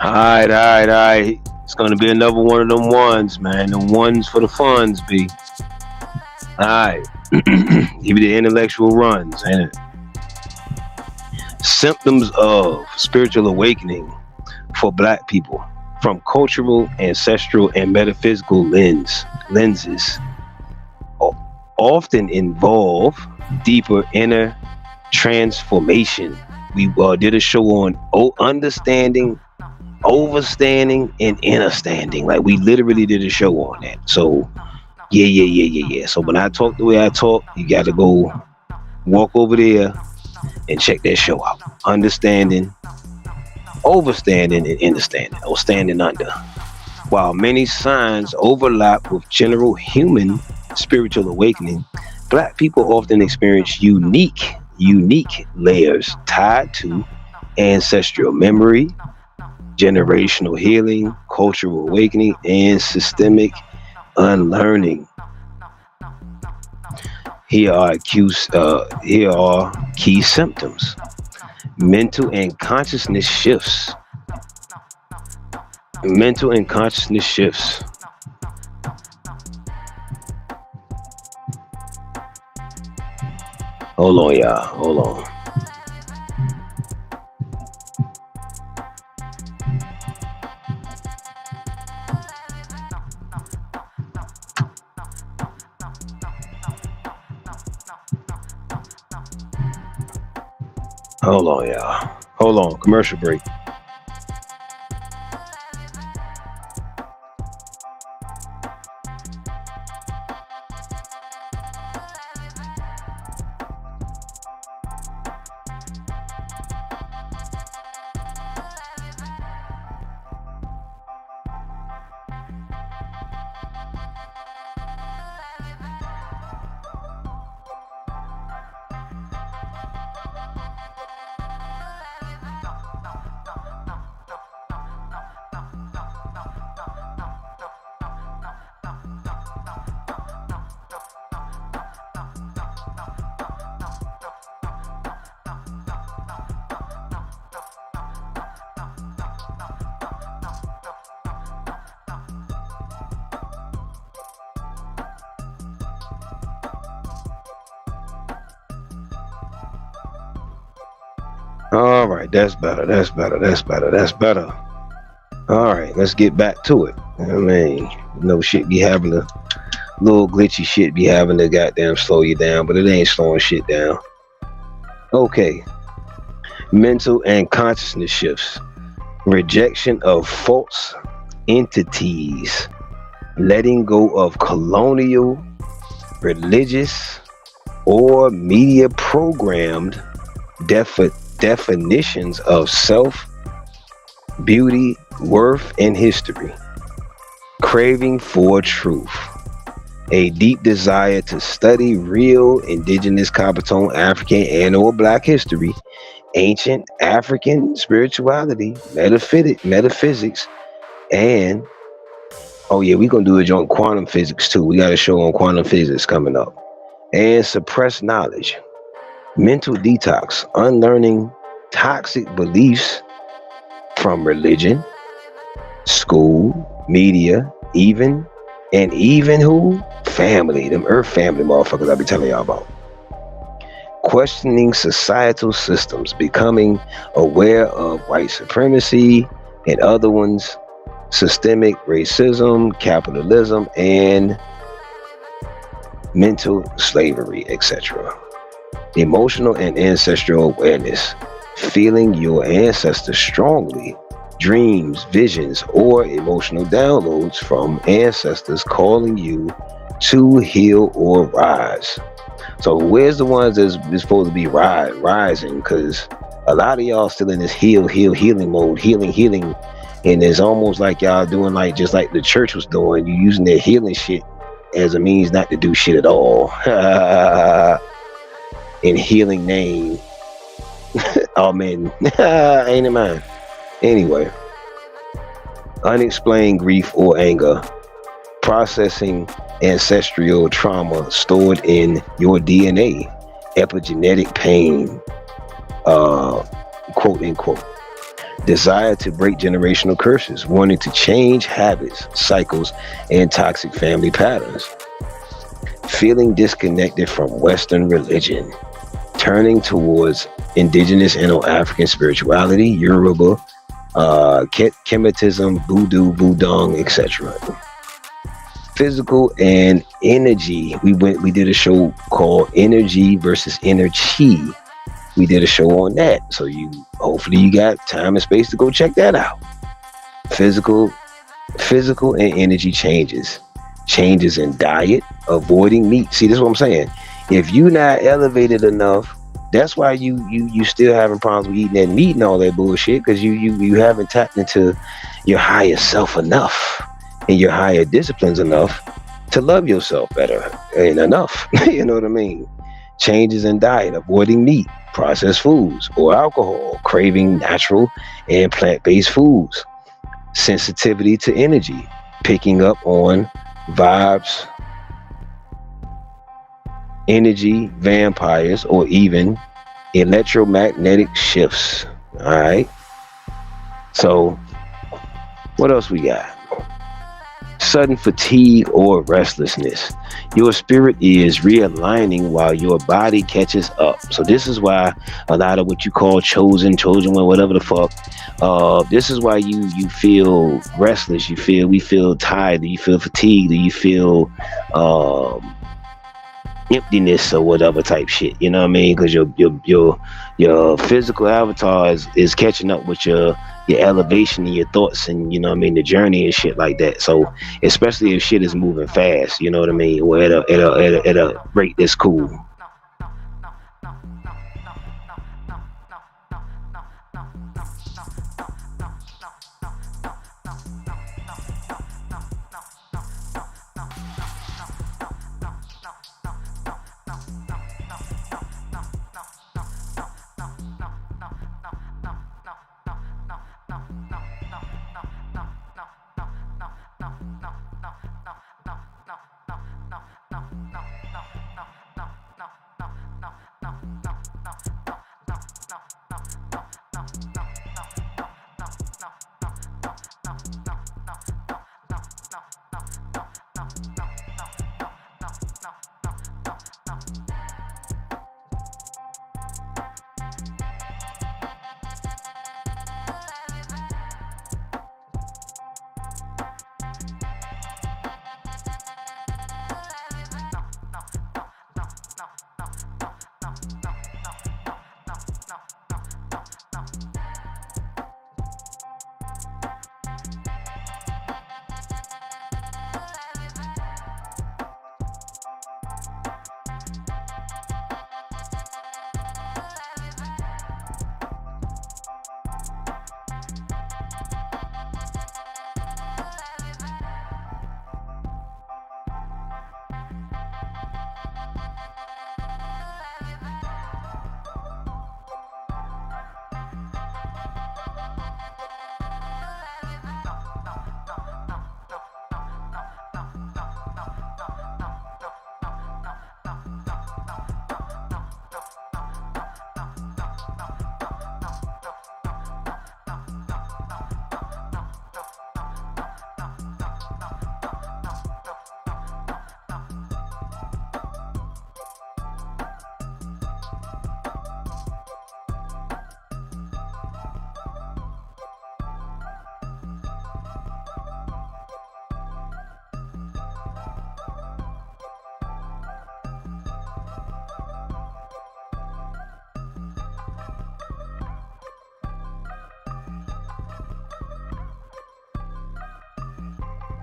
All right. It's gonna be another one of them ones, man. The ones for the funds, B. All right. Give me the intellectual runs, ain't it? Symptoms of spiritual awakening for Black people from cultural, ancestral, and metaphysical lenses often involve deeper inner transformation. We did a show on understanding, overstanding, and understanding. Like we literally did a show on that. So yeah. So when I talk the way I talk, you got to go walk over there and check that show out. Understanding, overstanding, and understanding, or standing under. While many signs overlap with general human spiritual awakening, Black people often experience unique layers tied to ancestral memory, generational healing, cultural awakening, and systemic unlearning. Here are key symptoms: mental and consciousness shifts. Mental and consciousness shifts. Hold on, y'all. Hold on. Hold on, y'all. Hold on. Commercial break. All right, that's better. All right, let's get back to it. I mean, shit be having a little glitchy shit be having to goddamn slow you down, but it ain't slowing shit down. Okay, mental and consciousness shifts, rejection of false entities, letting go of colonial, religious, or media programmed definitions of self, beauty, worth, and history. Craving for truth. A deep desire to study real indigenous Coppertone African and or Black history, ancient African spirituality, metaphysics, and oh yeah, we're gonna do a joint on quantum physics too. We got a show on quantum physics coming up. And suppressed knowledge. Mental detox, unlearning toxic beliefs from religion, school, media, even who? Family, them earth family motherfuckers I be telling y'all about. Questioning societal systems, becoming aware of white supremacy and other ones, systemic racism, capitalism, and mental slavery, etc. Emotional and ancestral awareness, feeling your ancestors strongly, dreams, visions, or emotional downloads from ancestors calling you to heal or rise. So where's the ones that's supposed to be rising? Because a lot of y'all still in this healing mode, healing, and it's almost like y'all doing like just like the church was doing. You using their healing shit as a means not to do shit at all. In healing name. Oh man, ain't it mine? Anyway, unexplained grief or anger, processing ancestral trauma stored in your DNA, epigenetic pain, uh, quote unquote, desire to break generational curses, wanting to change habits, cycles, and toxic family patterns, feeling disconnected from Western religion, turning towards indigenous Indo-African spirituality, Yoruba, Kemetism, Voodoo, Budong, etc. Physical and energy. We did a show called Energy versus Inner Chi. We did a show on that. So you hopefully you got time and space to go check that out. Physical physical and energy changes. Changes in diet, avoiding meat. See, this is what I'm saying. If you not elevated enough, that's why you still having problems with eating that meat and all that bullshit, because you haven't tapped into your higher self enough and your higher disciplines enough to love yourself better and enough. You know what I mean? Changes in diet, avoiding meat, processed foods, or alcohol, craving natural and plant-based foods, sensitivity to energy, picking up on vibes, energy, vampires, or even electromagnetic shifts. All right. So, what else we got? Sudden fatigue or restlessness. Your spirit is realigning while your body catches up. So this is why a lot of what you call chosen one, whatever the fuck. This is why you feel restless. We feel tired. You feel fatigued. You feel emptiness or whatever type shit. You know what I mean? Because your physical avatar is catching up with your elevation and your thoughts, and you know what I mean, the journey and shit like that. So especially if shit is moving fast, you know what I mean, or at a rate that's cool.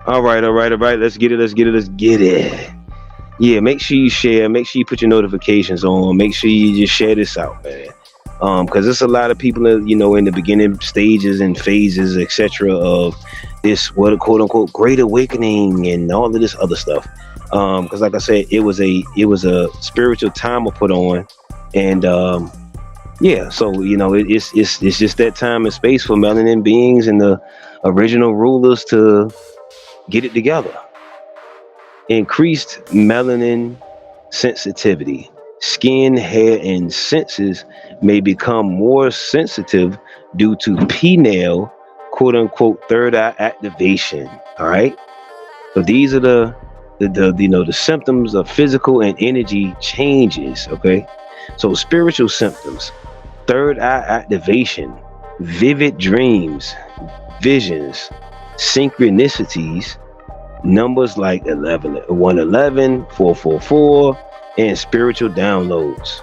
All right. Let's get it. Yeah, make sure you share. Make sure you put your notifications on. Make sure you just share this out, man. Because there's a lot of people that, in the beginning stages and phases, etc., of this what quote unquote great awakening and all of this other stuff. Because like I said, it was a spiritual timer put on, and Yeah, so it's just that time and space for melanin beings and the original rulers to get it together. Increased melanin sensitivity. Skin, hair, and senses may become more sensitive due to penile, quote unquote, third eye activation. All right. So these are the symptoms of physical and energy changes. Okay. So spiritual symptoms: third eye activation, vivid dreams, visions, synchronicities, numbers like 111, 444, and spiritual downloads.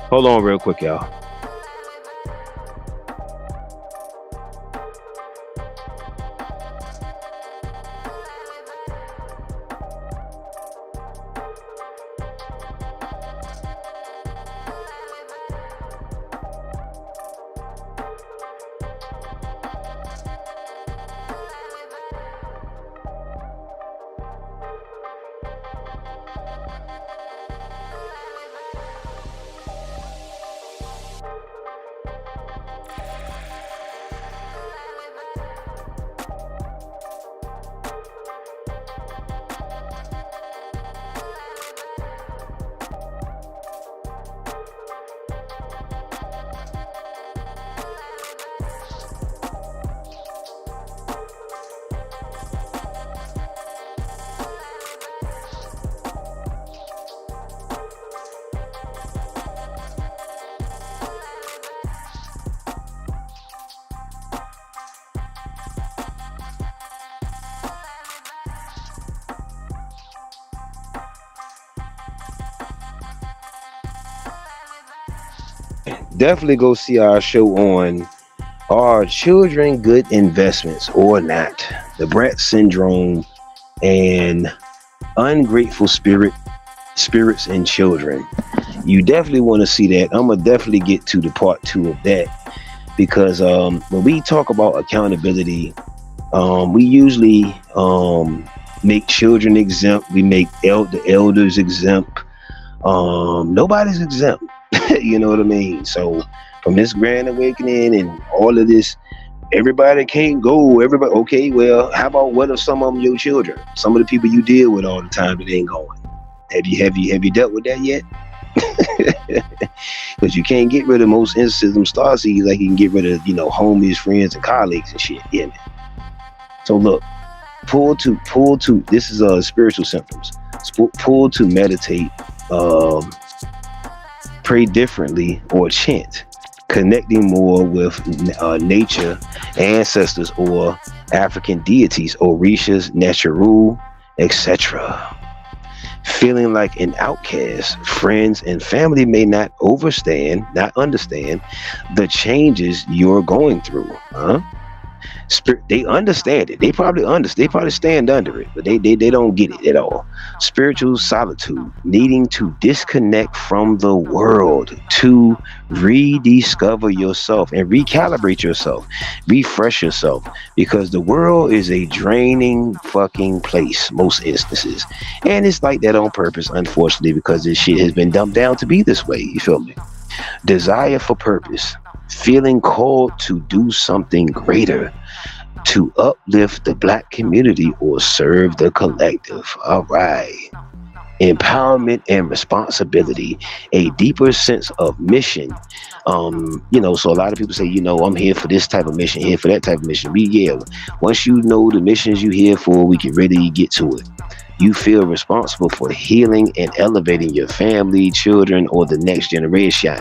Hold on real quick, y'all. Definitely go see our show on Are Children Good Investments or Not? The Brat Syndrome and Ungrateful Spirits in Children. You definitely want to see that. I'm gonna definitely get to the part two of that because when we talk about accountability, we usually make children exempt. We make the elders exempt. Nobody's exempt. You know what I mean? So from this grand awakening and all of this, everybody can't go. Everybody, okay, well, how about what if some of them your children? Some of the people you deal with all the time that ain't going. Have you dealt with that yet? Because you can't get rid of most instances of star seeds like you can get rid of homies, friends, and colleagues and shit. Yeah, man. So look, pull to. This is spiritual symptoms. Pull to meditate. Pray differently or chant, connecting more with nature, ancestors, or African deities, Orishas, Natural, etc. Feeling like an outcast, friends and family may not understand the changes you're going through. They understand it. They probably understand. They probably stand under it, but they don't get it at all. Spiritual solitude, needing to disconnect from the world to rediscover yourself and recalibrate yourself, refresh yourself, because the world is a draining fucking place most instances, and it's like that on purpose, unfortunately, because this shit has been dumbed down to be this way. You feel me? Desire for purpose, feeling called to do something greater, to uplift the black community or serve the collective. All right. Empowerment and responsibility, a deeper sense of mission. So a lot of people say, I'm here for this type of mission, here for that type of mission. Once you know the missions you're here for, we can really get to it. You feel responsible for healing and elevating your family, children, or the next generation.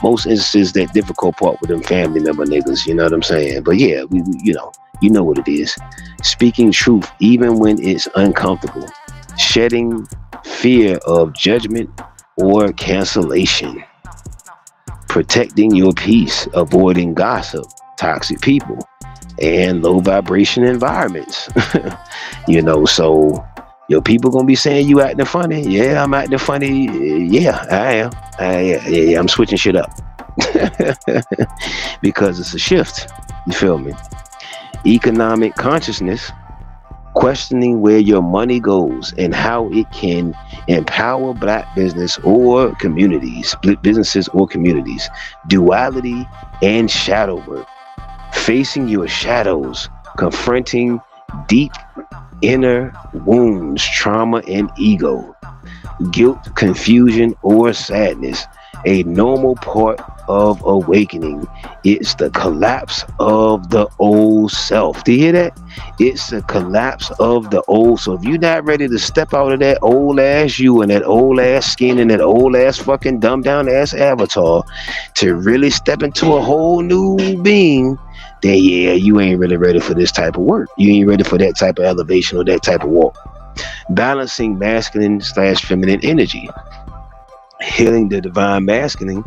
Most instances, that difficult part with them family member niggas, you know what I'm saying? But yeah, we you know what it is. Speaking truth, even when it's uncomfortable. Shedding fear of judgment or cancellation. Protecting your peace, avoiding gossip, toxic people, and low vibration environments. So your people gonna be saying you acting funny. Yeah, I'm acting funny. Yeah, I am. Yeah, I'm switching shit up because it's a shift. You feel me? Economic consciousness, questioning where your money goes and how it can empower black businesses or communities, duality and shadow work, facing your shadows, confronting deep inner wounds, trauma and ego, guilt, confusion, or sadness, a normal part of awakening. It's the collapse of the old self. Do you hear that? It's the collapse of the old. So if you're not ready to step out of that old ass you and that old ass skin and that old ass fucking dumbed down ass avatar to really step into a whole new being, then yeah, you ain't really ready for this type of work. You ain't ready for that type of elevation or that type of walk. Balancing masculine/feminine energy, healing the divine masculine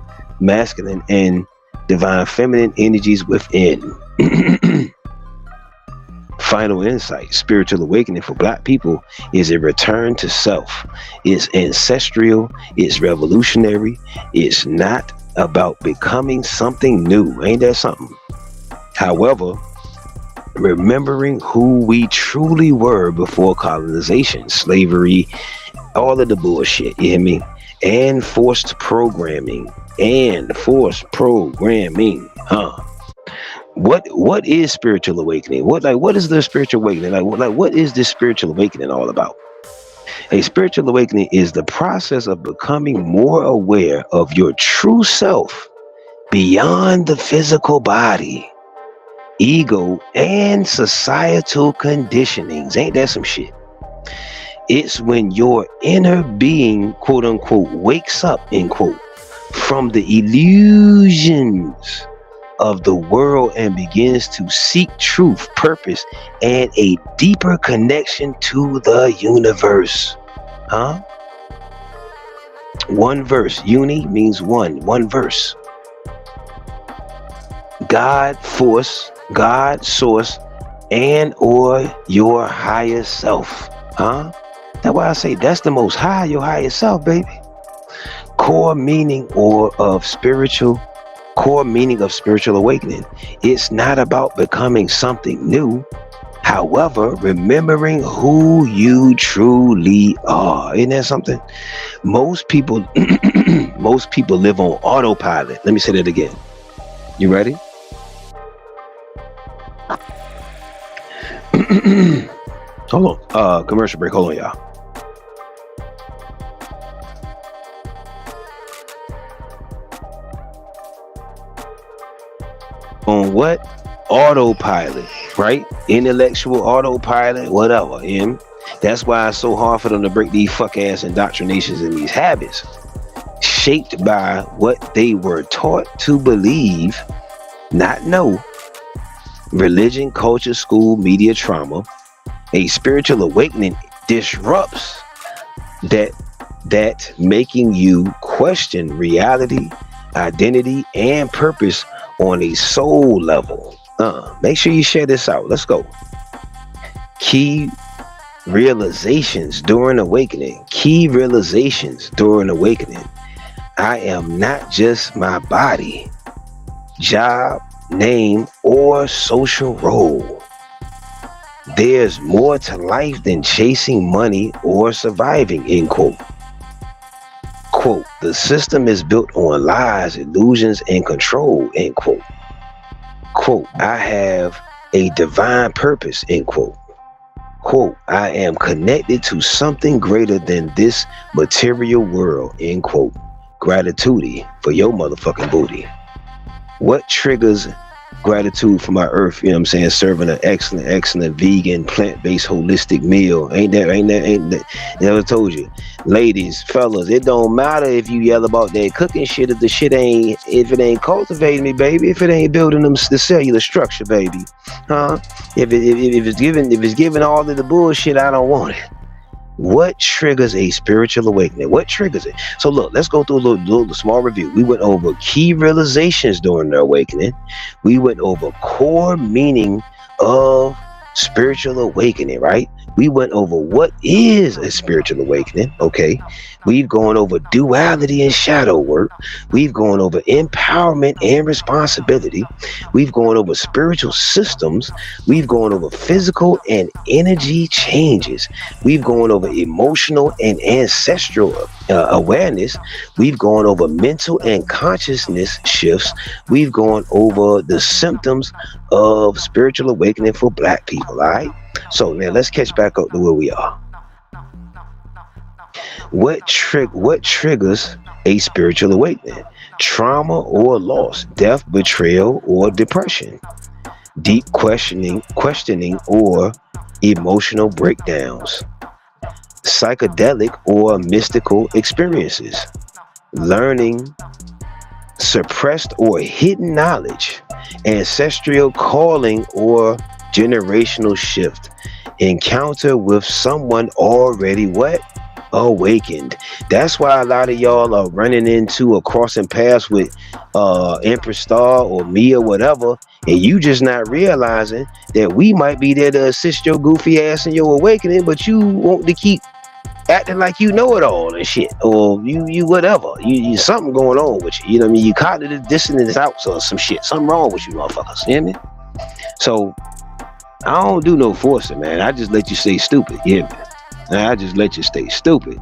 and divine feminine energies within. Final insight: spiritual awakening for black people is a return to self. It's ancestral, it's revolutionary, it's not about becoming something new. Ain't that something? However, remembering who we truly were before colonization, slavery, all of the bullshit, you hear me? And forced programming. Huh? What is spiritual awakening? What is the spiritual awakening? What is this spiritual awakening all about? A spiritual awakening is the process of becoming more aware of your true self beyond the physical body, ego, and societal conditionings. Ain't that some shit? It's when your inner being, quote unquote, wakes up, end quote, from the illusions of the world and begins to seek truth, purpose, and a deeper connection to the universe. Huh? One verse. Uni means one verse. God, force, God, source, and or your higher self. Huh? That's why I say that's the most high, your higher self, baby. Core meaning of spiritual awakening. It's not about becoming something new. However, remembering who you truly are. Isn't that something? Most people live on autopilot. Let me say that again. You ready? Hold on. Commercial break. Hold on, y'all. On what? Autopilot, right? Intellectual autopilot, whatever. That's why it's so hard for them to break these fuck ass indoctrinations and these habits, shaped by what they were taught to believe, not know. Religion, culture, school, media, trauma. A spiritual awakening disrupts that, making you question reality, identity, and purpose on a soul level. Make sure you share this out. Let's go. Key realizations during awakening. I am not just my body, job, name, or social role. There's more to life than chasing money or surviving, end quote. Quote, the system is built on lies, illusions, and control, end quote. Quote, I have a divine purpose, end quote. Quote, I am connected to something greater than this material world, end quote. Gratitude for your motherfucking booty. What triggers gratitude for my earth? You know what I'm saying? Serving an excellent vegan, plant-based, holistic meal. Ain't that? Never told you. Ladies, fellas, it don't matter if you yell about that cooking shit if it ain't cultivating me, baby. If it ain't building the cellular structure, baby. Huh? If it's giving all of the bullshit, I don't want it. What triggers a spiritual awakening? What triggers it? So look, let's go through a little small review. We went over key realizations during the awakening. We went over core meaning of spiritual awakening, right? We went over what is a spiritual awakening, okay? We've gone over duality and shadow work. We've gone over empowerment and responsibility. We've gone over spiritual systems. We've gone over physical and energy changes. We've gone over emotional and ancestral awareness. We've gone over mental and consciousness shifts. We've gone over the symptoms of spiritual awakening for Black people, all right? So now let's catch back up to where we are. What triggers a spiritual awakening? Trauma or loss, death, betrayal, or depression, deep questioning or emotional breakdowns, psychedelic or mystical experiences, learning suppressed or hidden knowledge, ancestral calling or generational shift, encounter with someone already what? Awakened. That's why a lot of y'all are running into or crossing paths with Empress Star or me or whatever, and you just not realizing that we might be there to assist your goofy ass in your awakening, but you want to keep acting like you know it all and shit, or you whatever. You something going on with you. You know what I mean? You cognitive dissonance out or some shit. Something wrong with you, motherfuckers. You hear me? So I don't do no forcing, man. I just let you stay stupid. Yeah, man. I just let you stay stupid.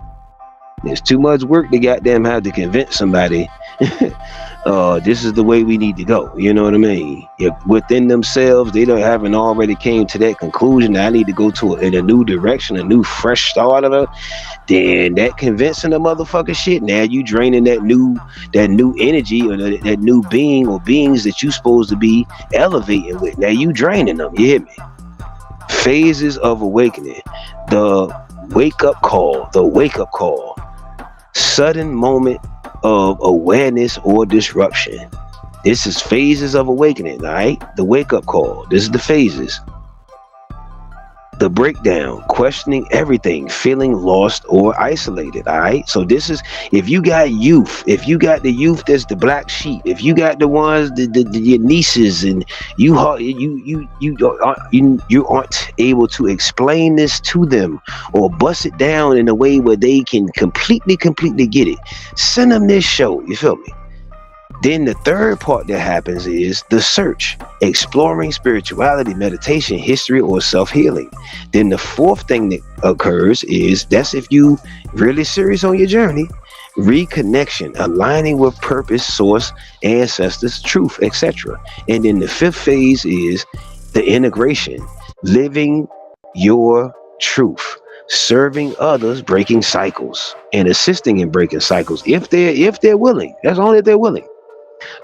There's too much work to goddamn have to convince somebody this is the way we need to go. You know what I mean? If within themselves they haven't already came to that conclusion that I need to go in a new direction, a new fresh start, then that convincing the motherfucker shit. Now you draining that new energy or that new being or beings that you supposed to be elevating with. Now you draining them. You hear me? Phases of awakening. The wake up call, sudden moment of awareness or disruption. This is phases of awakening, all right? The wake up call. This is the phases. The breakdown, questioning everything, feeling lost or isolated, all right? So this is, if you got the youth that's the black sheep, if you got the ones, your nieces, and you aren't able to explain this to them or bust it down in a way where they can completely get it, send them this show, you feel me? Then the third part that happens is the search, exploring spirituality, meditation, history, or self-healing. Then the fourth thing that occurs is, that's if you really serious on your journey, reconnection, aligning with purpose, source, ancestors, truth, etc. And then the fifth phase is the integration, living your truth, serving others, breaking cycles, and assisting in breaking cycles if they're willing. That's only if they're willing.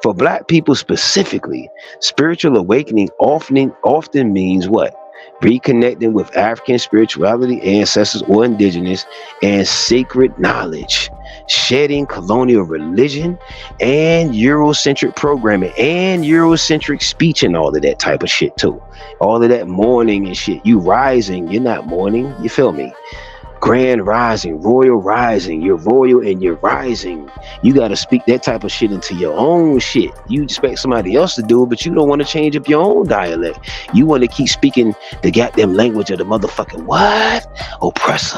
For Black people specifically, spiritual awakening often means what? Reconnecting with African spirituality, ancestors or indigenous, and sacred knowledge, shedding colonial religion and Eurocentric programming and Eurocentric speech and all of that type of shit too. All of that mourning and shit. You rising, you're not mourning, you feel me? Grand rising, royal rising, you're royal and you're rising. You got to speak that type of shit into your own shit. You expect somebody else to do it, but you don't want to change up your own dialect. You want to keep speaking the goddamn language of the motherfucking what? Oppressor.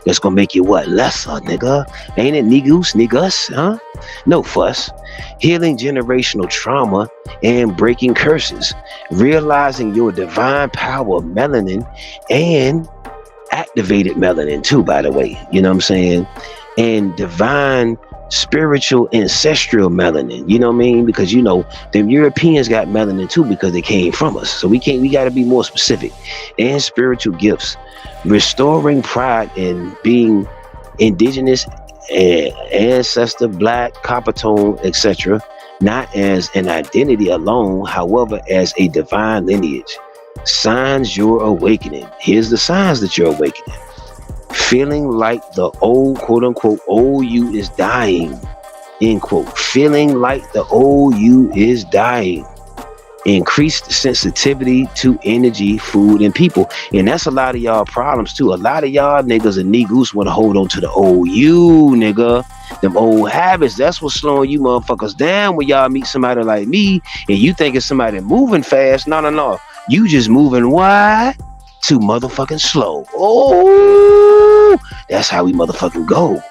That's gonna make you what? Lesser, nigga. Ain't it niggas, huh? No fuss. Healing generational trauma and breaking curses. Realizing your divine power of melanin and activated melanin too, by the way, you know what I'm saying, and divine spiritual ancestral melanin, you know what I mean, because you know them Europeans got melanin too because they came from us, so we got to be more specific. And spiritual gifts, restoring pride in being indigenous, ancestor, Black, copper tone, etc., not as an identity alone, however as a divine lineage. Signs you're awakening. Here's the signs that you're awakening. Feeling like the old, quote unquote, old you is dying, end quote. Feeling like the old you is dying. Increased sensitivity to energy, food, and people. And that's a lot of y'all problems too. A lot of y'all niggas and niggas want to hold on to the old you, nigga. Them old habits. That's what's slowing you motherfuckers down when y'all meet somebody like me and you think it's somebody moving fast. No. You just moving why? Too motherfucking slow. Oh, that's how we motherfucking go.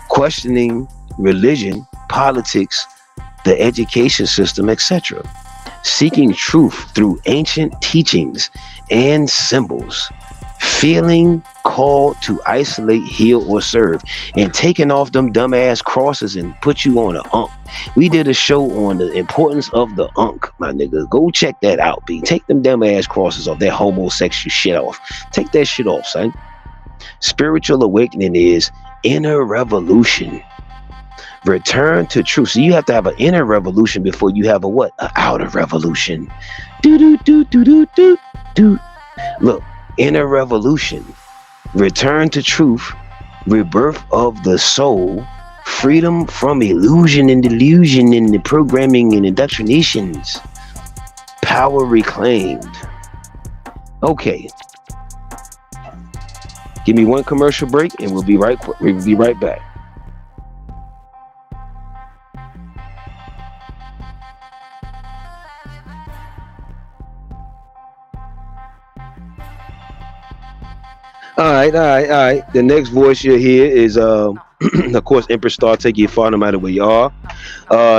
Questioning religion, politics, the education system, etc. Seeking truth through ancient teachings and symbols. Feeling called to isolate, heal, or serve, and taking off them dumbass crosses and put you on a unk. We did a show on the importance of the unk, my nigga. Go check that out, B. Take them dumbass crosses off, that homosexual shit off. Take that shit off, son. Spiritual awakening is inner revolution. Return to truth. So you have to have an inner revolution before you have a what? An outer revolution. Do do do do do do do. Look, inner revolution. Return to truth. Rebirth of the soul. Freedom from illusion and delusion and the programming and indoctrinations. Power reclaimed. Okay. Give me one commercial break and we'll be right back. All right. The next voice you'll hear is, of course, Empress Star. Take you far no matter where you are.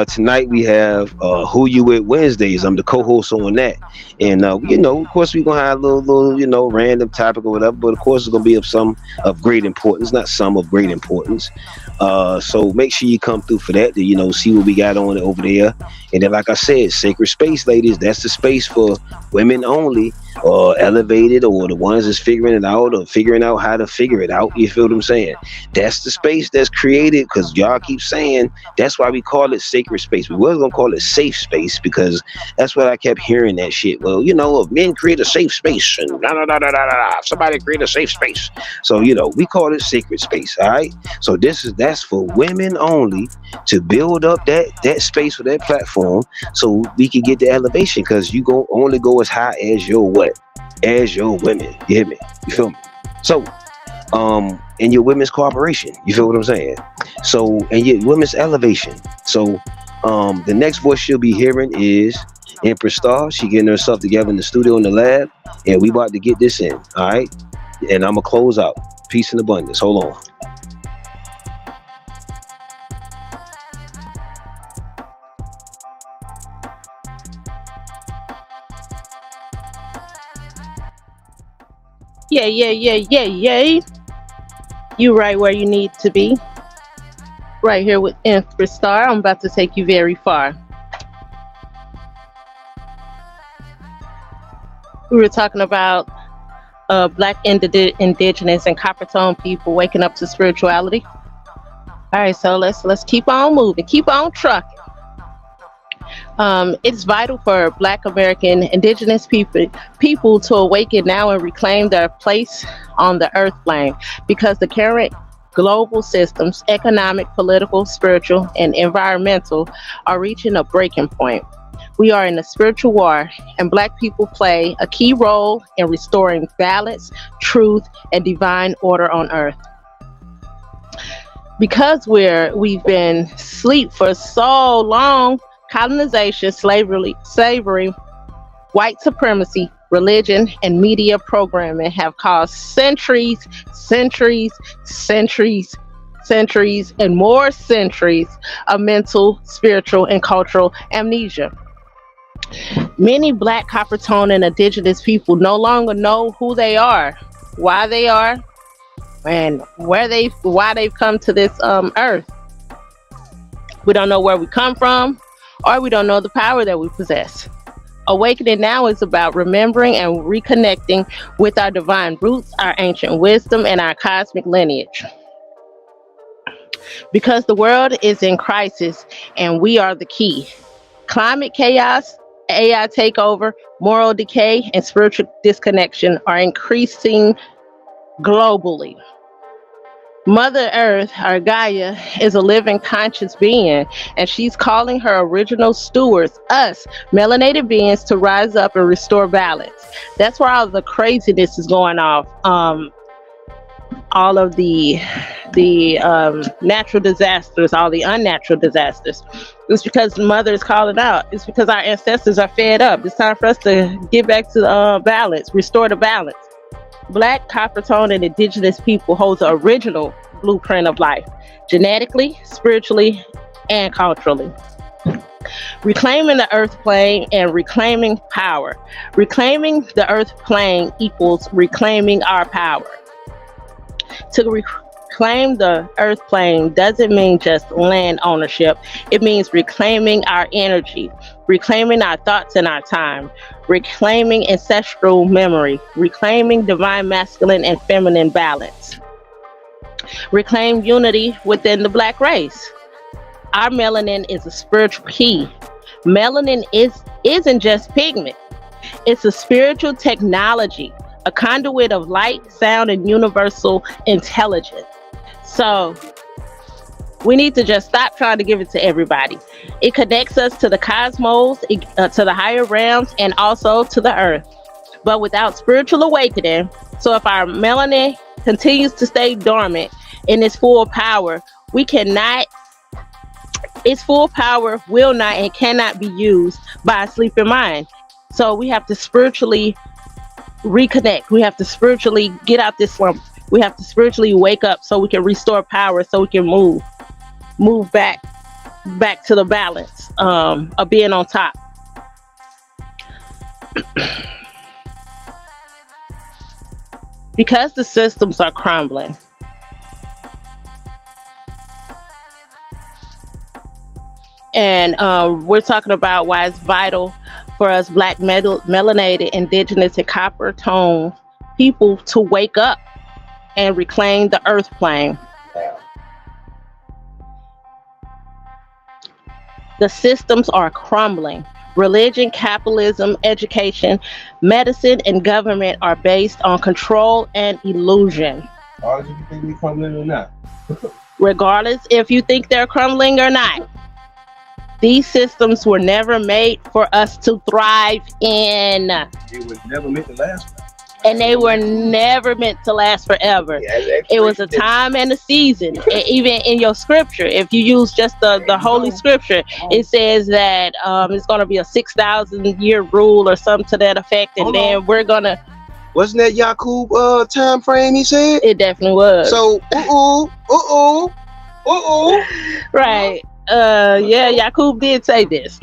Tonight we have Who You With Wednesdays. I'm the co-host on that, and of course, we're gonna have a little, random topic or whatever. But of course, it's gonna be of great importance, not some of great importance. So make sure you come through for that to see what we got on over there. And then, like I said, sacred space, ladies. That's the space for women only, or elevated, or the ones that's figuring it out, or figuring out how to figure it out. You feel what I'm saying? That's the space that's created, because y'all keep saying that's why we call it sacred space. We was gonna call it safe space because that's what I kept hearing that shit. Well, if men create a safe space and somebody create a safe space. So we call it sacred space. All right. So that's for women only, to build up that space or that platform so we can get the elevation, because you only go as high as your what? As your women. You hear me? You feel me? So and your women's cooperation. You feel what I'm saying? So, and your women's elevation. So the next voice she'll be hearing is Empress Star. She getting herself together in the studio, in the lab, and we about to get this in. All right. And I'm gonna close out. Peace and abundance. Hold on. Yeah. You right where you need to be. Right here with Empress Star. I'm about to take you very far. We were talking about Black indigenous and copper tone people waking up to spirituality. All right, so let's keep on moving, keep on trucking. It's vital for Black American indigenous people to awaken now and reclaim their place on the earth plane, because the current global systems, economic, political, spiritual, and environmental, are reaching a breaking point. We are in a spiritual war, and Black people play a key role in restoring balance, truth, and divine order on earth. Because we've been asleep for so long, colonization, slavery, white supremacy, religion, and media programming have caused centuries, and more centuries of mental, spiritual, and cultural amnesia. Many Black, copper tone, and indigenous people no longer know who they are, why they are, and why they've come to this earth. We don't know where we come from, or we don't know the power that we possess. Awakening now is about remembering and reconnecting with our divine roots, our ancient wisdom, and our cosmic lineage. Because the world is in crisis and we are the key. Climate chaos, AI takeover, moral decay, and spiritual disconnection are increasing globally. Mother Earth, or Gaia, is a living conscious being, and she's calling her original stewards, us, melanated beings, to rise up and restore balance. That's where all the craziness is going off. all of the natural disasters, all the unnatural disasters. It's because the mother is calling out. It's because our ancestors are fed up. It's time for us to get back to balance, restore the balance. Black, copper tone, and indigenous people hold the original blueprint of life, genetically, spiritually, and culturally. Reclaiming the earth plane and reclaiming power. Reclaiming the earth plane equals reclaiming our power. To reclaim the earth plane doesn't mean just land ownership. It means reclaiming our energy, reclaiming our thoughts and our time, reclaiming ancestral memory, reclaiming divine masculine and feminine balance. Reclaim unity within the black race. Our melanin is a spiritual key. Melanin isn't just pigment. It's a spiritual technology, a conduit of light, sound, and universal intelligence. So we need to just stop trying to give it to everybody. It connects us to the cosmos, to the higher realms, and also to the earth. But without spiritual awakening, so if our melanin continues to stay dormant in its full power, its full power will not and cannot be used by a sleeping mind. So we have to spiritually reconnect. We have to spiritually get out this slump. We have to spiritually wake up so we can restore power, so we can move back to the balance of being on top. Because the systems are crumbling, and we're talking about why it's vital for us black melanated, indigenous, and copper tone people to wake up and reclaim the earth plane. The systems are crumbling. Religion, capitalism, education, medicine, and government are based on control and illusion. Or do you think we crumbling or not? Regardless if you think they're crumbling or not, these systems were never made for us to thrive in. It was never meant to last. And they were never meant to last forever. Yeah, it was a time and a season. And even in your scripture, if you use just the holy scripture, it says that it's going to be a 6,000 year rule or something to that effect. And then we're going to... Wasn't that Yakub time frame he said? It definitely was. So, Right. Yeah, Yakub did say this.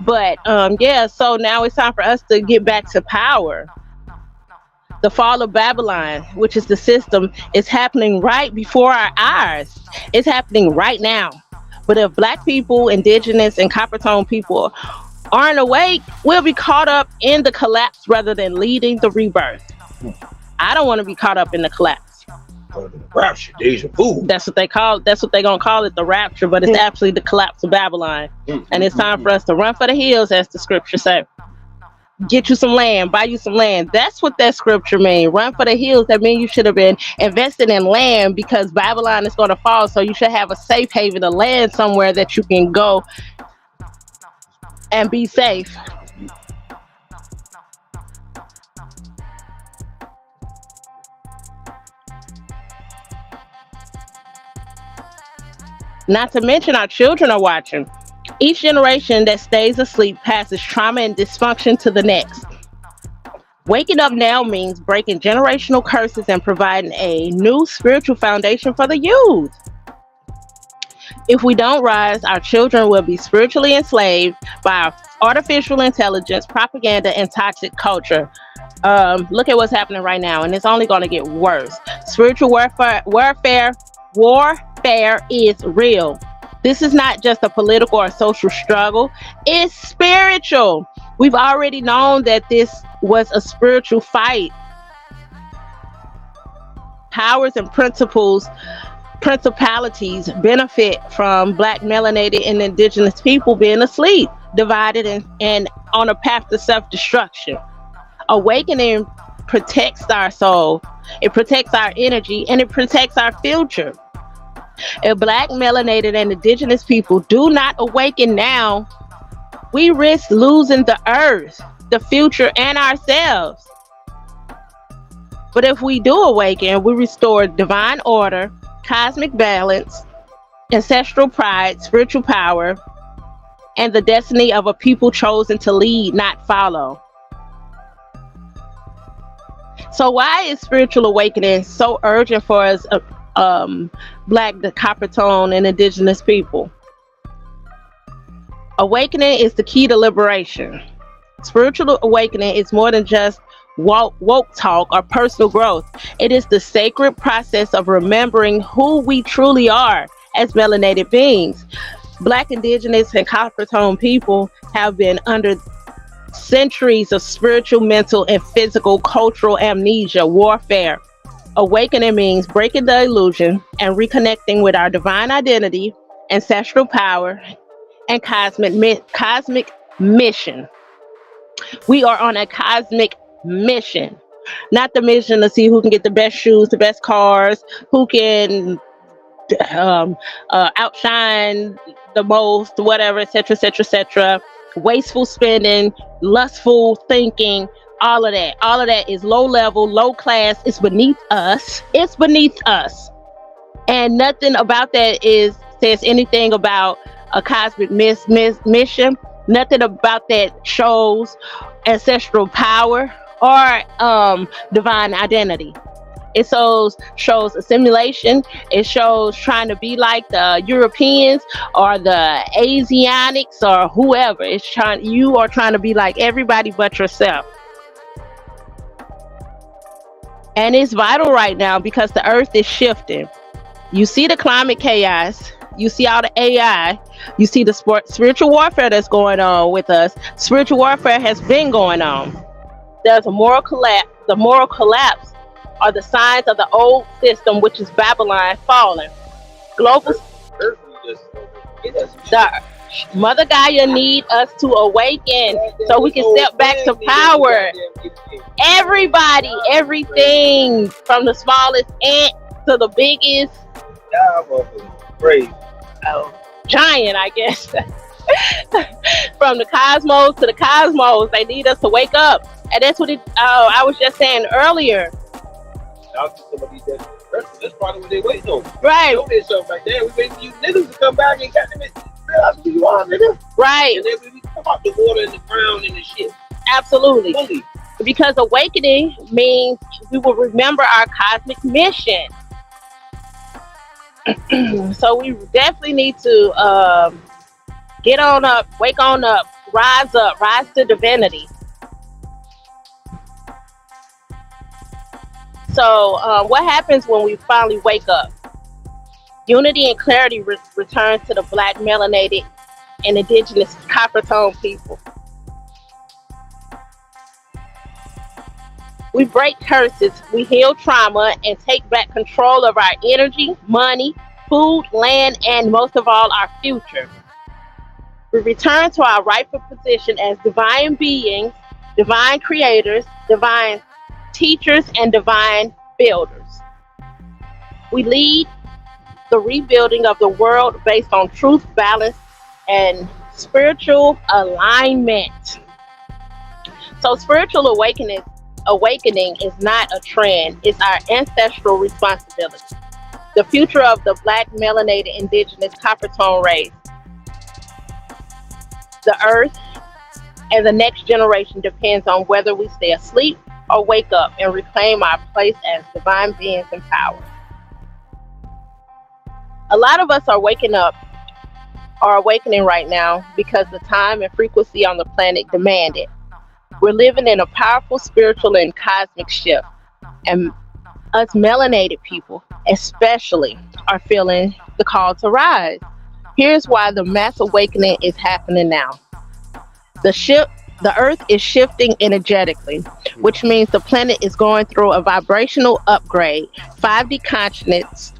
But yeah, so now it's time for us to get back to power. The fall of Babylon, which is the system, is happening right before our eyes. It's happening right now. But if black people, indigenous, and copper tone people aren't awake, we'll be caught up in the collapse rather than leading the rebirth. I don't want to be caught up in the collapse. Rapture, deja vu. That's what they're gonna call it, the rapture, but it's actually the collapse of Babylon. And it's time for us to run for the hills, as the scripture says. Get you some land, buy you some land. That's what that scripture means. Run for the hills. That means you should have been invested in land, because Babylon is going to fall. So you should have a safe haven, a land somewhere that you can go and be safe. Not to mention our children are watching. Each generation that stays asleep passes trauma and dysfunction to the next. Waking up now means breaking generational curses and providing a new spiritual foundation for the youth. If we don't rise, our children will be spiritually enslaved by artificial intelligence, propaganda, and toxic culture. Look at what's happening right now, and it's only going to get worse. Spiritual warfare is real. This is not just a political or social struggle. It's spiritual. We've already known that this was a spiritual fight. Powers and principalities benefit from black melanated and indigenous people being asleep, divided, and on a path to self-destruction. Awakening protects our soul. It protects our energy, and it protects our future. If black, melanated, and indigenous people do not awaken now, we risk losing the earth, the future, and ourselves. But if we do awaken, we restore divine order, cosmic balance, ancestral pride, spiritual power, and the destiny of a people chosen to lead, not follow. So, why is spiritual awakening so urgent for us, Black, the copper tone, and indigenous people? Awakening is the key to liberation. Spiritual awakening is more than just woke talk or personal growth. It is the sacred process of remembering who we truly are as melanated beings. Black, indigenous, and copper tone people have been under centuries of spiritual, mental, and physical cultural amnesia warfare. Awakening means breaking the illusion and reconnecting with our divine identity, ancestral power, and cosmic mission. We are on a cosmic mission, not the mission to see who can get the best shoes, the best cars, who can outshine the most, whatever, etc., etc., etc. Wasteful spending, lustful thinking, all of that is low level, low class. It's beneath us. It's beneath us, and nothing about that is says anything about a cosmic mission. Nothing about that shows ancestral power or divine identity. It shows assimilation. It shows trying to be like the Europeans or the Asiatics or whoever. You are trying to be like everybody but yourself. And it's vital right now because the earth is shifting. You see the climate chaos. You see all the AI. You see the spiritual warfare that's going on with us. Spiritual warfare has been going on. There's a moral collapse. The moral collapse are the signs of the old system, which is Babylon falling. Global. The Mother Gaia need us to awaken so we can step back to power. Everybody, everything, from the smallest ant to the biggest giant, I guess. From the cosmos to the cosmos, they need us to wake up, and that's what I was just saying earlier. That's probably what they waiting on. Right. Know this stuff right there. We waiting for you niggas to come back and get them realize who you are, nigga. Right. And then we come out the water and the ground and the shit. Absolutely. Fully. Because awakening means we will remember our cosmic mission. So we definitely need to get on up, wake on up, rise to divinity. So what happens when we finally wake up? Unity and clarity return to the Black, melanated, and indigenous copper tone people. We break curses, we heal trauma, and take back control of our energy, money, food, land, and most of all, our future. We return to our rightful position as divine beings, divine creators, divine teachers, and divine builders. We lead the rebuilding of the world based on truth, balance, and spiritual alignment. So spiritual awakening is not a trend, it's our ancestral responsibility. The future of the Black, melanated, indigenous, copper tone race, the earth, and the next generation depends on whether we stay asleep or wake up and reclaim our place as divine beings in power. A lot of us are awakening right now because the time and frequency on the planet demand it. We're living in a powerful spiritual and cosmic shift, and us melanated people especially are feeling the call to rise. Here's why the mass awakening is happening now. The earth is shifting energetically, which means the planet is going through a vibrational upgrade, 5D consciousness,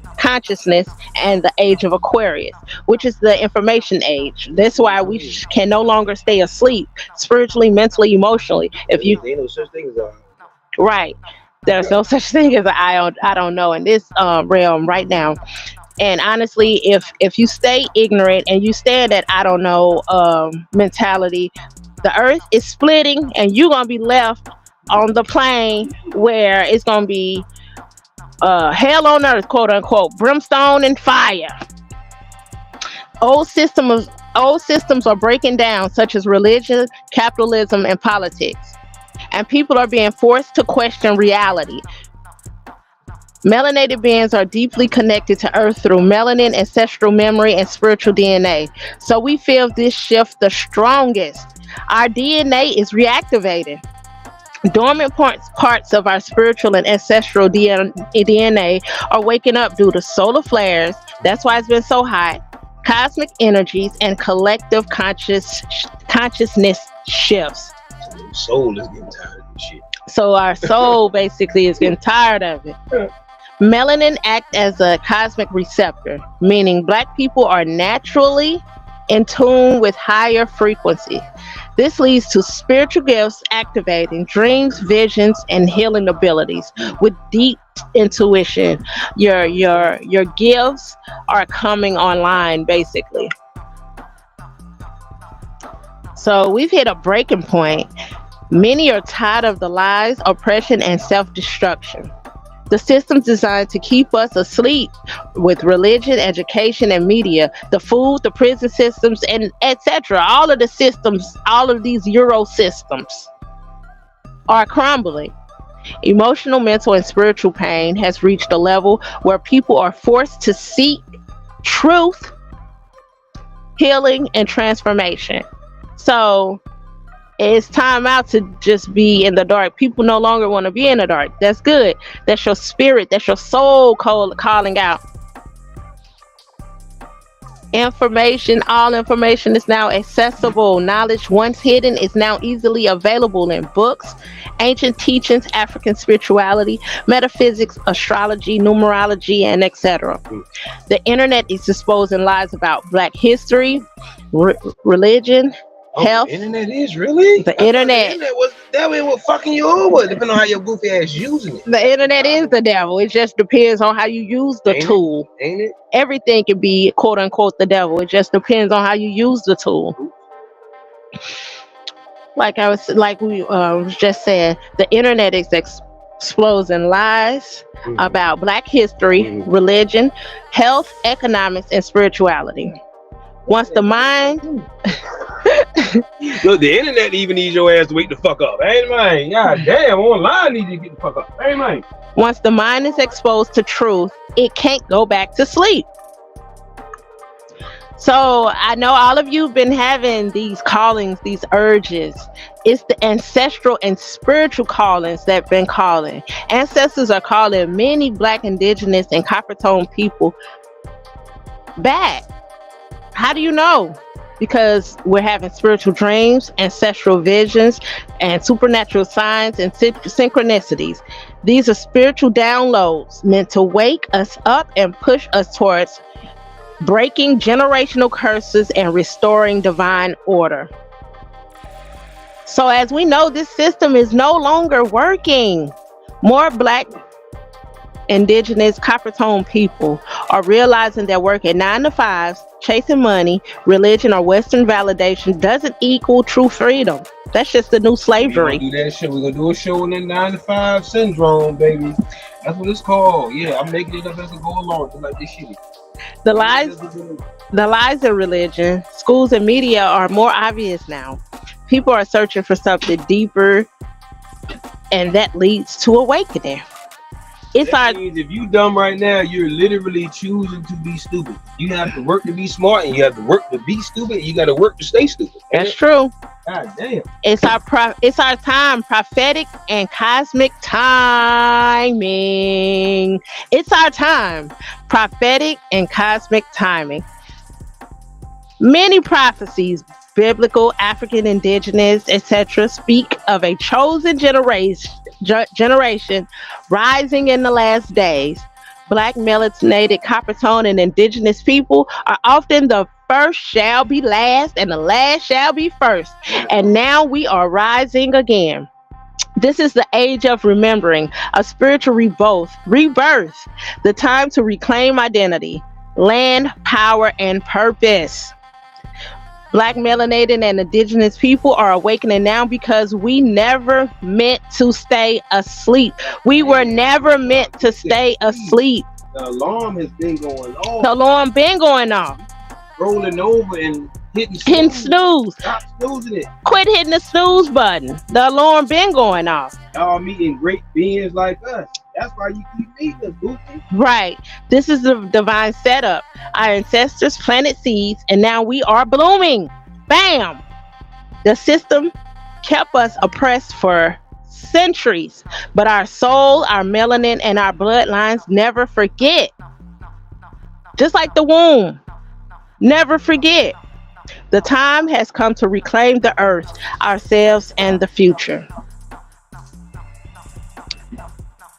and the age of Aquarius, which is the information age. That's why we can no longer stay asleep spiritually, mentally, emotionally. If you ain't no such thing as right, there's no such thing as I don't know in this realm right now. And honestly, if you stay ignorant and you stay in that I don't know mentality, the earth is splitting and you're gonna be left on the plane where it's gonna be hell on earth, quote unquote, brimstone and fire. Old systems old systems are breaking down, such as religion, capitalism, and politics. And people are being forced to question reality. Melanated beings are deeply connected to Earth through melanin, ancestral memory, and spiritual DNA. So we feel this shift the strongest. Our DNA is reactivating. Dormant parts of our spiritual and ancestral DNA are waking up due to solar flares. That's why it's been so hot. Cosmic energies and collective consciousness shifts. Soul is getting tired of this shit. So our soul basically is getting tired of it. Melanin acts as a cosmic receptor, meaning black people are naturally in tune with higher frequency. This leads to spiritual gifts activating dreams, visions, and healing abilities with deep intuition. Your gifts are coming online basically. So we've hit a breaking point. Many are tired of the lies, oppression, and self-destruction. The systems designed to keep us asleep with religion, education, and media, the food, the prison systems, and etc. All of the systems, all of these Euro systems are crumbling. Emotional, mental, and spiritual pain has reached a level where people are forced to seek truth, healing, and transformation. So it's time out to just be in the dark. People no longer want to be in the dark. That's good. That's your spirit. That's your soul calling out. All information is now accessible. Knowledge once hidden is now easily available in books, ancient teachings, African spirituality, metaphysics, astrology, numerology, and etc. The internet is exposing lies about Black history, religion, health. The internet is really? The internet. The internet was the devil and what fucking you over, depending on how your goofy ass using it. The internet is the devil. It just depends on how you use the tool. Ain't it? Everything can be quote unquote the devil. It just depends on how you use the tool. Like we was just saying, the internet is exposing lies about Black history, religion, health, economics, and spirituality. Once the mind Look, the internet even needs your ass to wake the fuck up. Ain't man? God damn, online needs you to get the fuck up. Ain't man? Once the mind is exposed to truth, it can't go back to sleep. So I know all of you have been having these callings, these urges. It's the ancestral and spiritual callings that have been calling. Ancestors are calling many Black, Indigenous, and copper tone people back. How do you know? Because we're having spiritual dreams, ancestral visions, and supernatural signs and synchronicities. These are spiritual downloads meant to wake us up and push us towards breaking generational curses and restoring divine order. So as we know, this system is no longer working. More Black, Indigenous, copper tone people are realizing that working 9 to 5s, chasing money, religion, or Western validation doesn't equal true freedom. That's just the new slavery. We're gonna do that shit. We're gonna do a show on that 9 to 5 syndrome, baby. That's what it's called. Yeah, I'm making it up as I go along, just like this shit. The lies in religion, schools, and media are more obvious now. People are searching for something deeper, and that leads to awakening. That means if you dumb right now, you're literally choosing to be stupid. You have to work to be smart, and you have to work to be stupid. You got to work to stay stupid. That's true. God damn. It's our time, prophetic and cosmic timing. It's our time, prophetic and cosmic timing. Many prophecies, biblical, African, Indigenous, etc., speak of a chosen generation rising in the last days. Black, melanated, copper tone, and Indigenous people are often the first shall be last and the last shall be first. And now we are rising again. This is the age of remembering, a spiritual rebirth, the time to reclaim identity, land, power, and purpose. Black, melanated, and indigenous people are awakening now because we never meant to stay asleep. We were never meant to stay asleep. The alarm has been going off. The alarm been going off. Rolling over and hitting snooze. Stop snoozing it. Quit hitting the snooze button. The alarm been going off. Y'all meeting great beings like us. That's why you keep meeting us, goofy. Right. This is the divine setup. Our ancestors planted seeds, and now we are blooming. Bam! The system kept us oppressed for centuries, but our soul, our melanin, and our bloodlines never forget. Just like the womb. Never forget. The time has come to reclaim the earth, ourselves, and the future.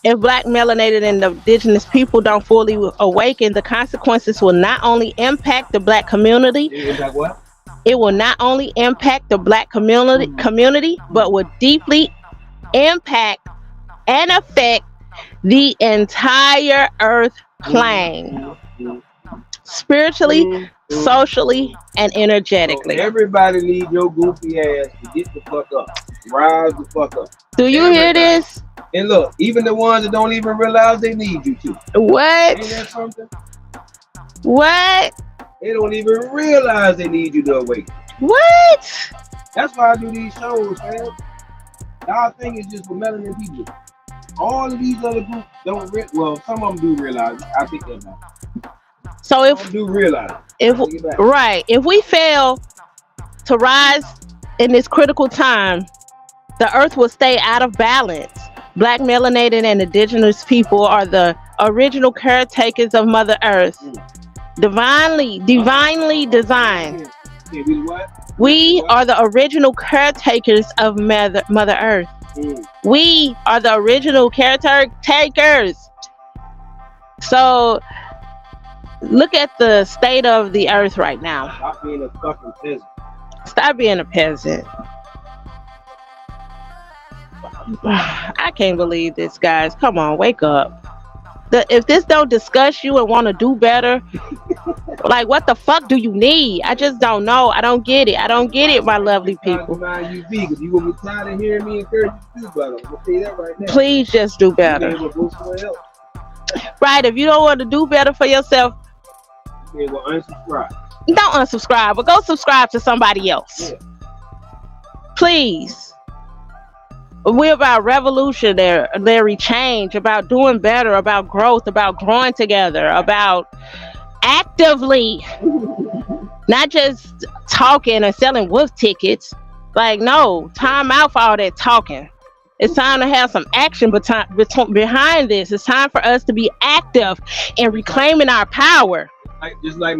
If Black, melanated, and indigenous people don't fully awaken, the consequences will not only impact the Black community. What? It will not only impact the Black community, but will deeply impact and affect the entire earth plane. Spiritually, socially, and energetically. So everybody needs your goofy ass to get the fuck up. Rise the fuck up. Do you hear this? And look, even the ones that don't even realize they need you to. What? Ain't that something? What? They don't even realize they need you to awaken. What? That's why I do these shows, man. Y'all think it's just for melanin people. All of these other groups don't well, some of them do realize it. I think that now. So if some do realize if we fail to rise in this critical time, the earth will stay out of balance. Black, melanated, and indigenous people are the original caretakers of Mother Earth. Divinely designed. We are the original caretakers of Mother Earth. We are the original caretakers. So look at the state of the earth right now. Stop being a fucking peasant. Stop being a peasant. I can't believe this, guys. Come on, wake up. If this don't discuss you and want to do better, like, what the fuck do you need? I just don't know. I don't get it. I don't get it, my lovely people. You will be tired of hearing me encourage you to do better. I'll tell you that right now. Please just do better. Right, if you don't want to do better for yourself, okay, well, unsubscribe. Don't unsubscribe, but go subscribe to somebody else. Yeah. Please. We're about revolutionary change, about doing better, about growth, about growing together, about actively, not just talking and selling wolf tickets. Like, no, time out for all that talking. It's time to have some action behind this. It's time for us to be active in reclaiming our power. Just like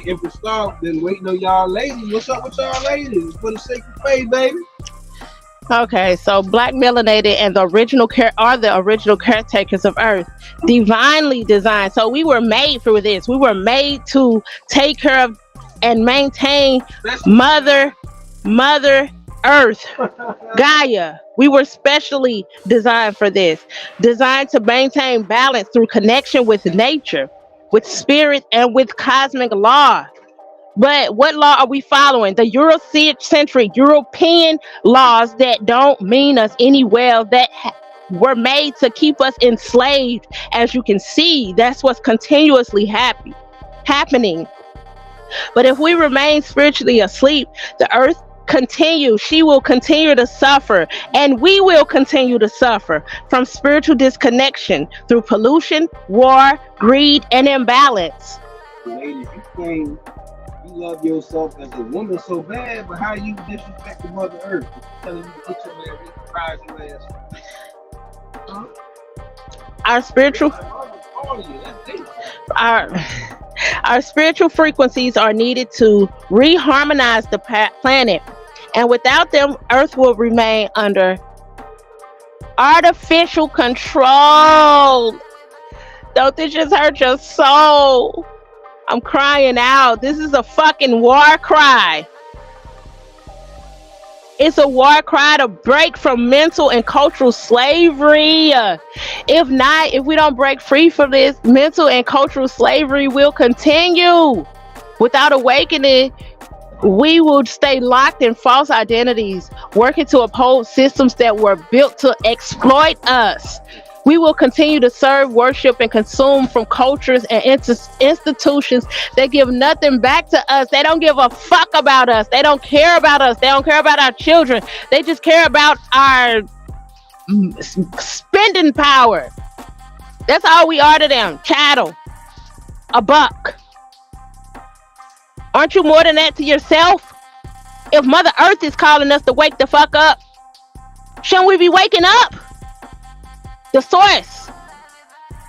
Empress Star been waiting on y'all ladies. What's up with y'all ladies? For the sake of faith, baby. Okay, so Black, melanated, and the original caretakers of Earth, divinely designed. So we were made for this. We were made to take care of and maintain Mother Earth, Gaia. We were specially designed for this. Designed to maintain balance through connection with nature, with spirit, and with cosmic law. But what law are we following? The Eurocentric European laws that don't mean us any well, that were made to keep us enslaved. As you can see, that's what's continuously happening. But if we remain spiritually asleep, the earth continues. She will continue to suffer, and we will continue to suffer from spiritual disconnection through pollution, war, greed, and imbalance. Ladies, you love yourself as a woman so bad, but how you disrespect the Mother Earth? Telling you to get your man, surprise your ass. Huh? Our spiritual frequencies are needed to reharmonize the planet, and without them, Earth will remain under artificial control. Don't this just hurt your soul? I'm crying out. This is a fucking war cry. It's a war cry to break from mental and cultural slavery. If we don't break free from this, mental and cultural slavery will continue. Without awakening, We will stay locked in false identities, working to uphold systems that were built to exploit us. We will continue to serve, worship, and consume from cultures and institutions that give nothing back to us. They don't give a fuck about us. They don't care about us. They don't care about our children. They just care about our spending power. That's all we are to them. Chattel. A buck. Aren't you more than that to yourself? If Mother Earth is calling us to wake the fuck up, shouldn't we be waking up? The source.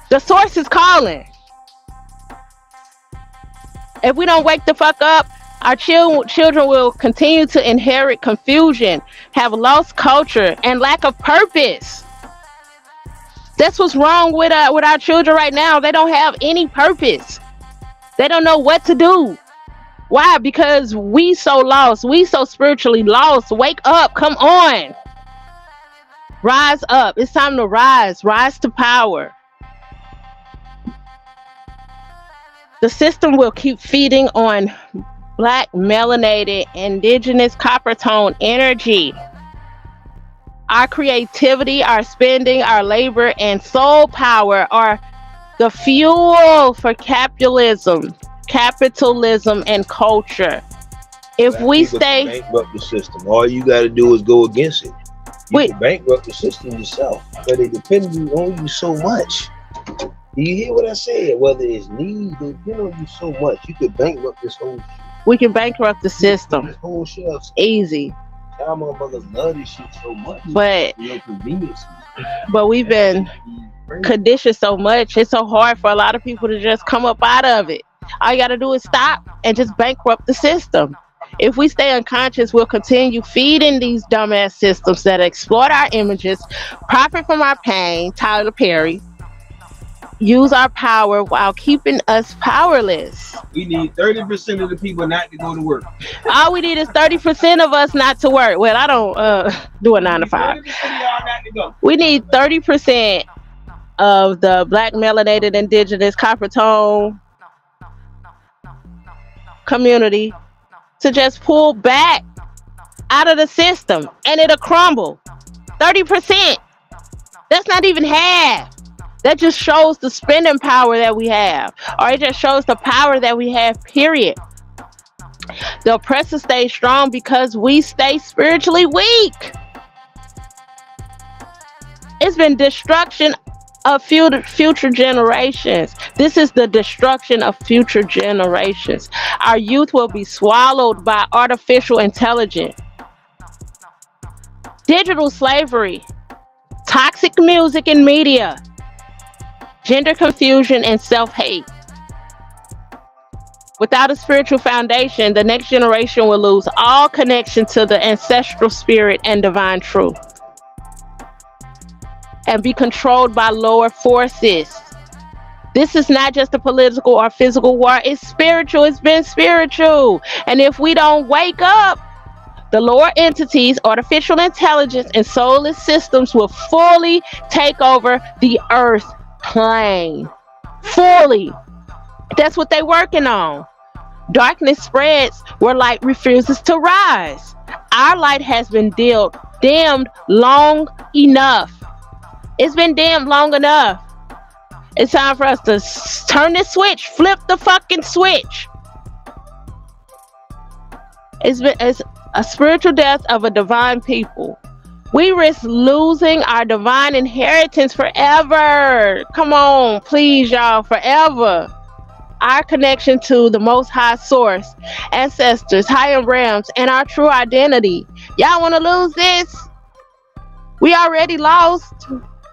The source is calling. If we don't wake the fuck up, our children will continue to inherit confusion, have lost culture, and lack of purpose. That's what's wrong with our children right now. They don't have any purpose. They don't know what to do. Why? Because we so lost. We so spiritually lost. Wake up. Come on. Rise up. It's time to rise. Rise to power. The system will keep feeding on black, melanated, indigenous, copper tone energy. Our creativity, our spending, our labor, and soul power are the fuel for capitalism and culture. If Black we people can stay, bankrupt the system. All you got to do is go against it. You Wait. can bankrupt the system yourself, but they depend on you so much. Do you hear what I said? Whether it's need, they depend on you so much. You could bankrupt this whole we can bankrupt the system this whole shit. easy. Y'all motherfuckers love this shit so much. But You know, convenience. we've been conditioned so much. It's so hard for a lot of people to just come up out of it. All you got to do is stop and just bankrupt the system. If we stay unconscious, we'll continue feeding these dumbass systems that exploit our images, profit from our pain, Tyler Perry, use our power while keeping us powerless. We need 30% of the people not to go to work. All we need is 30% of us not to work. Well, I don't do a 9 to 5. 30% of y'all not to go. We need 30% of the black, melanated, indigenous, copper tone community to just pull back out of the system, and it'll crumble. 30%. That's not even half. That just shows the spending power that we have, or it just shows the power that we have, period. The oppressor stays strong because we stay spiritually weak. It's been destruction of future generations. This is the destruction of future generations. Our youth will be swallowed by artificial intelligence, digital slavery, toxic music and media, gender confusion, and self-hate. Without a spiritual foundation, the next generation will lose all connection to the ancestral spirit and divine truth, and be controlled by lower forces. This is not just a political or physical war. It's spiritual. It's been spiritual. And if we don't wake up, the lower entities, artificial intelligence, and soulless systems will fully take over the earth plane. Fully. That's what they're working on. Darkness spreads where light refuses to rise. Our light has been dimmed long enough. It's been dimmed long enough. It's time for us to turn this switch. Flip the fucking switch. It's a spiritual death of a divine people. We risk losing our divine inheritance forever. Come on, please, y'all, forever. Our connection to the Most High Source, ancestors, higher realms, and our true identity. Y'all want to lose this? We already lost.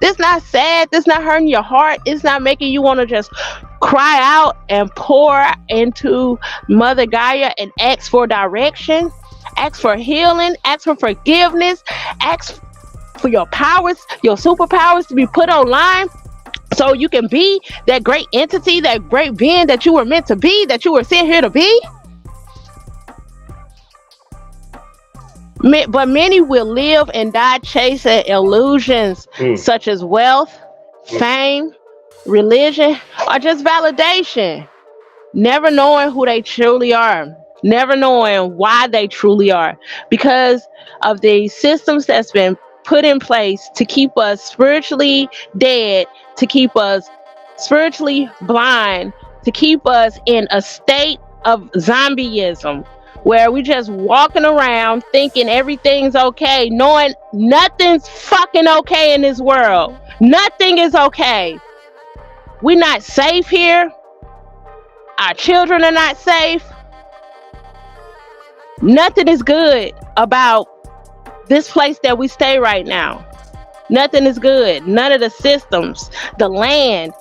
This not sad. This not hurting your heart. It's not making you want to just cry out and pour into Mother Gaia and ask for direction, ask for healing, ask for forgiveness, ask for your powers, your superpowers to be put online, so you can be that great entity, that great being that you were meant to be, that you were sent here to be. But many will live and die chasing illusions such as wealth, fame, religion, or just validation, never knowing who they truly are. never knowing why they truly are, because of the systems that's been put in place to keep us spiritually dead, to keep us spiritually blind, to keep us in a state of zombieism where we just walking around thinking everything's okay, knowing nothing's fucking okay in this world. Nothing is okay. We're not safe here. Our children are not safe. Nothing is good about this place that we stay right now. Nothing is good. None of the systems, the land.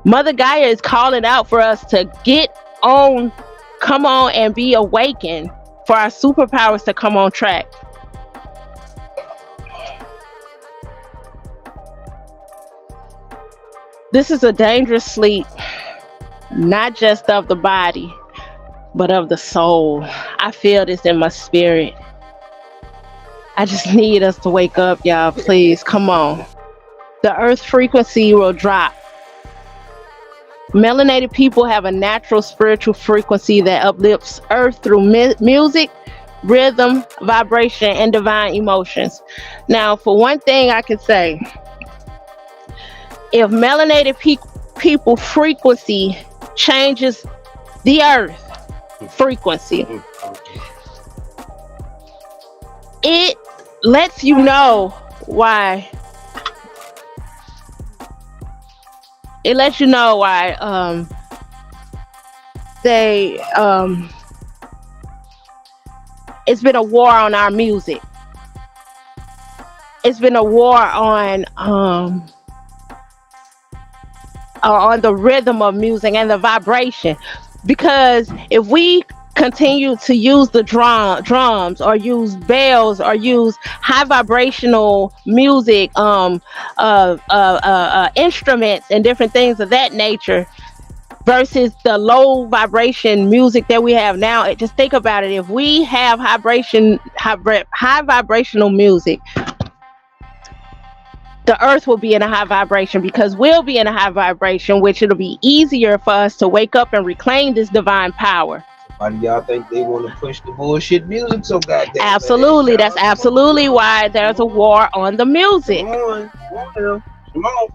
Mother Gaia is calling out for us to get on, come on and be awakened, for our superpowers to come on track. This is a dangerous sleep, not just of the body, but of the soul. I feel this in my spirit. I just need us to wake up, y'all. Please, come on. The earth frequency will drop. Melanated people have a natural spiritual frequency that uplifts earth through music, rhythm, vibration, and divine emotions. Now, for one thing I can say, if melanated people frequency changes the earth frequency, it lets you know why. It lets you know why it's been a war on our music. It's been a war on the rhythm of music and the vibration. Because if we continue to use the drums or use bells or use high vibrational music, instruments and different things of that nature versus the low vibration music that we have now, just think about it. If we have high vibrational music, the earth will be in a high vibration, because we'll be in a high vibration, which it'll be easier for us to wake up and reclaim this divine power. Why do y'all think they want to push the bullshit music so goddamn? Absolutely. That's absolutely why there's a war on the music. Come on now. Come on.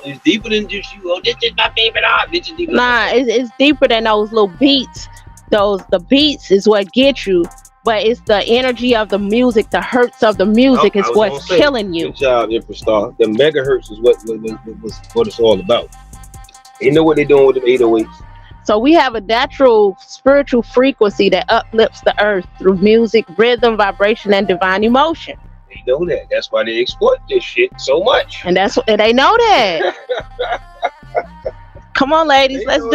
It's deeper than just you. Oh, this is my favorite art. This is deeper. Nah, it's deeper than those little beats. The beats is what get you, but it's the energy of the music, the hertz of the music is what's killing you. Good job, Empress Star. The megahertz is what it's all about. They know what they're doing with the 808s. So we have a natural spiritual frequency that uplifts the earth through music, rhythm, vibration, and divine emotion. They know that. That's why they exploit this shit so much. And they know that. Come on, ladies. Let's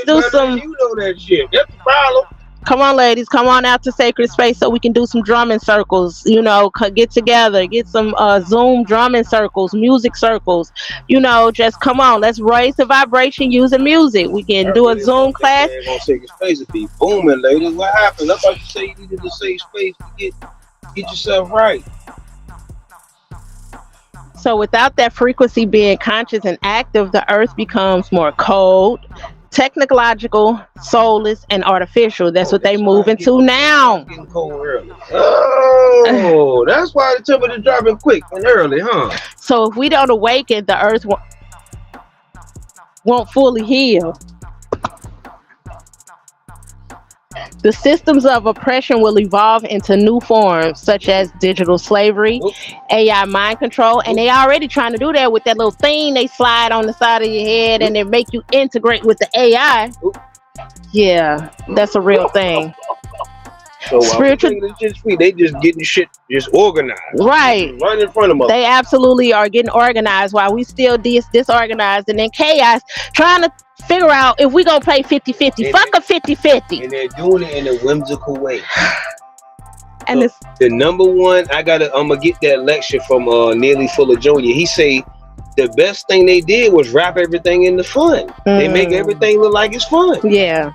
do some. You know that shit. That's the problem. Come on, ladies. Come on out to Sacred Space so we can do some drumming circles. You know, get together, get some Zoom drumming circles, music circles. You know, just come on. Let's raise the vibration using music. We can do a Zoom class. On Sacred Space would be booming, ladies. What happened? I thought you say you needed a safe space to get yourself right. So without that frequency being conscious and active, the earth becomes more cold, technological, soulless, and artificial. That's what they move into now. Getting cold early. Oh, that's why the temperature dropping quick and early, huh? So if we don't awaken, the earth won't fully heal. The systems of oppression will evolve into new forms, such as digital slavery, AI mind control, and they already trying to do that with that little thing they slide on the side of your head and they make you integrate with the AI. Yeah, that's a real thing. So spiritual, they just getting shit just organized, right in front of us. They absolutely are getting organized while we still disorganized and in chaos, trying to figure out if we gonna play 50-50. Fuck a 50-50. And they're doing it in a whimsical way. And so the number one, I'm gonna get that lecture from Neely Fuller Jr. He say the best thing they did was wrap everything in the fun. They make everything look like it's fun. Yeah.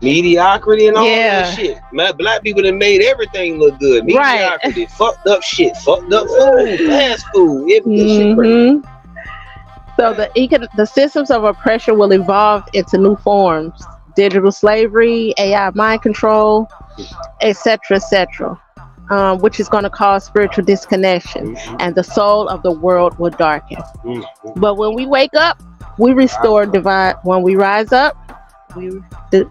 Mediocrity and all that shit. Black people that made everything look good. Mediocrity, fucked up shit, fucked up food, fast food, everything shit. So the systems of oppression will evolve into new forms. digital slavery, AI mind control, etc., etc., which is going to cause spiritual disconnection, and the soul of the world will darken. But when we wake up, we restore divine. When we rise up, we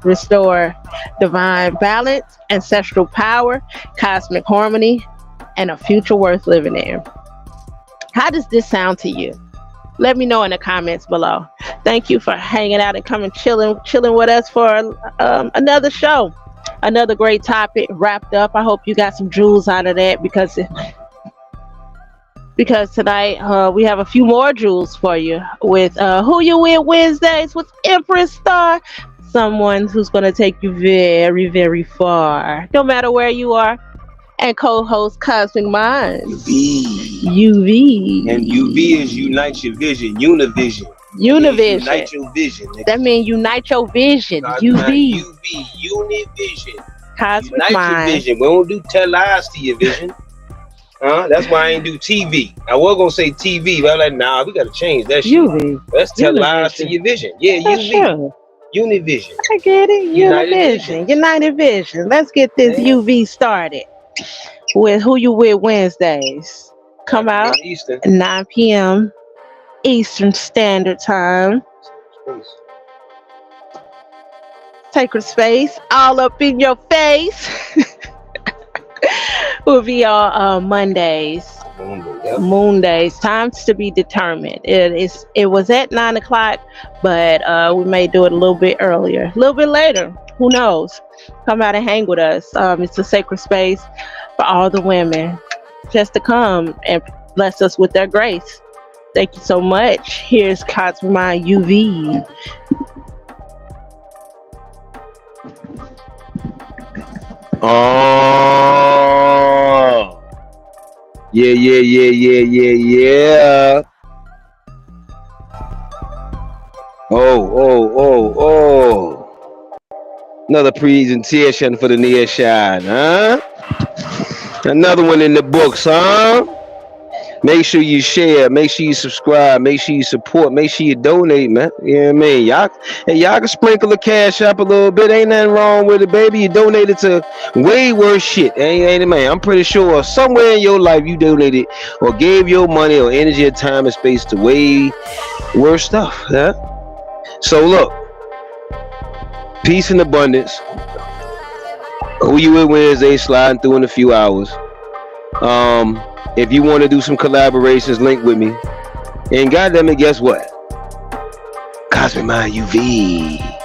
restore divine balance, ancestral power, cosmic harmony, and a future worth living in. How does this sound to you? Let me know in the comments below. Thank you for hanging out and coming chilling with us for another show. Another great topic wrapped up. I hope you got some jewels out of that, because tonight we have a few more jewels for you with Who You With Wednesdays with Empress Star. Someone who's going to take you very, very far, no matter where you are. And co-host Cosmic Minds. UV. And UV is unite your vision, univision. Univision. Unite your vision. That means unite your vision. UV. Univision. Cosmic Unite Minds. your vision. We don't do tell lies to your vision. That's why I ain't do TV. I was gonna say TV, but I'm like, nah, we gotta change that shit. UV. Let's tell lies to your vision. Yeah, That's UV. true. Univision. I get it. Univision. United Vision. Let's get this UV started with Who You With Wednesdays. Come out Eastern. 9 p.m. Eastern Standard Time. Sacred Space, all up in your face. Will be on Mondays. Moon days. Times to be determined. It was at 9 o'clock, but we may do it a little bit earlier, a little bit later. Who knows? Come out and hang with us. It's a sacred space for all the women just to come and bless us with their grace. Thank you so much. Here's Cosmic Mind UV. Oh. Yeah. Oh. Another presentation for the nearshine, huh? Another one in the books, huh? Make sure you share, make sure you subscribe, make sure you support, make sure you donate, man. You know what I mean? Y'all can sprinkle the cash up a little bit. Ain't nothing wrong with it, baby. You donated to way worse shit. Ain't it, man? I'm pretty sure somewhere in your life you donated or gave your money or energy or time and space to way worse stuff, huh? So look, peace and abundance. Who You With Wednesday sliding through in a few hours. If you want to do some collaborations, link with me. And goddamn it, guess what? Cosmic Mind UV.